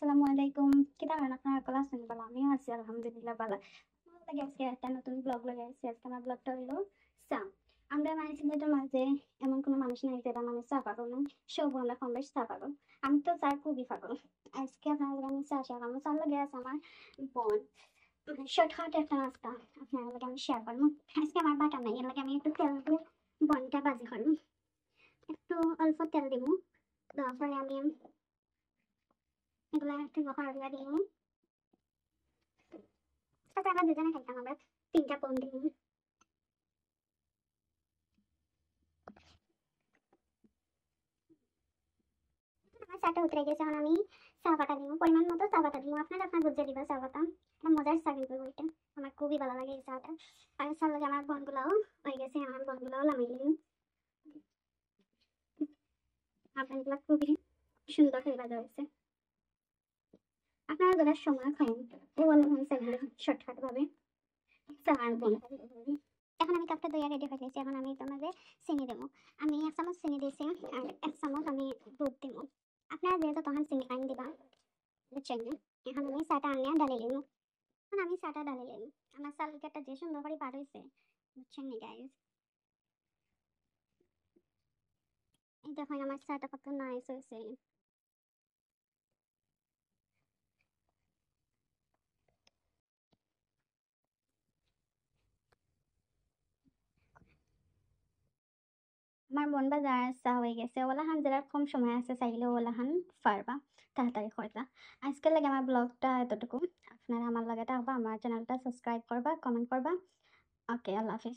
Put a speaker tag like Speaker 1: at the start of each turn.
Speaker 1: আসসালামু আলাইকুম। কিতা করেন আপনারা? ভালো আছেন? বলো, আমিও আছি আলহামদুলিল্লাহ ভালো। ভালো লাগে আজকে একটা নতুন ব্লগ লাগাইছি। আজকে আমার ব্লগটা হলো চা। আমরা মানে সিলেটের মাঝে এমন কোনো মানুষ নাই যারা মানে চা পাগল না। সব আমরা কম বেশ চা পাগল। আমি তো চার খুবই পাগল। আজকে আপনার লগে আমি চা শেয়ার করবো। চার লগে আছে আমার বোন। মানে শর্টকাট একটা নাস্তা আপনার লগে আমি শেয়ার করবো। আজকে আমার বাটা নাই, এর লগে আমি একটু তেল দিয়ে বনটা ভাজি করবো। একটু অল্প তেল দিব, দেওয়ার পরে আমি এগুলা একটু বহর দিব। সাথে আমরা দুজনে খাইতাম, আমরা তিনটা বোন দিই। আমার চাটা উতরে গেছে, এখন আমি চা পাতা দিব, পরিমাণ মতো চা পাতা দিব। আপনারা আপনার বুঝে দিবা চা পাতা। এটা মজার চা কিন্তু ওইটা আমার খুবই ভালো লাগে এই চাটা। আর চার লগে আমার বোনগুলাও হয়ে গেছে, আমার বোনগুলাও নামিয়ে দিলাম। আপনার খুবই সুন্দর হয়ে বাজা হয়েছে। আপনারা যারা সময় খান ও বললাম আমি চাইলে শর্টকাট ভাবে চা আর বোন। এখন আমি কাপটা দইয়া রেডি হয়ে গেছি। এখন আমি তোমাদের চিনি দেবো। আমি 1 চামচ চিনি দিয়েছি আর 1 চামচ আমি দুধ দিব। আপনারা যেহেতু তখন চিনি পানি দিবা, বুঝছেন না? এখন আমি চাটা আনিয়া ডালি লিমু। এখন আমি চাটা ডালি লিমু। আমার চাল একটা যে সুন্দর করে বার হয়েছে, বুঝছেন নি গাইস? এই দেখুন আমার চাটা কত নাইস হয়েছে। আমার মন বাজার চা হয়ে গেছে। ওলাহান যারা কম সময় আছে চাইলে ওলাহান পারবা, তাড়াতাড়ি করবা। আজকের লাগে আমার ব্লগটা এতটুকু। আপনারা আমার লাগে থাকবা, আমার চ্যানেলটা সাবস্ক্রাইব করবা, কমেন্ট করবা। ওকে, আল্লাহ হাফিজ।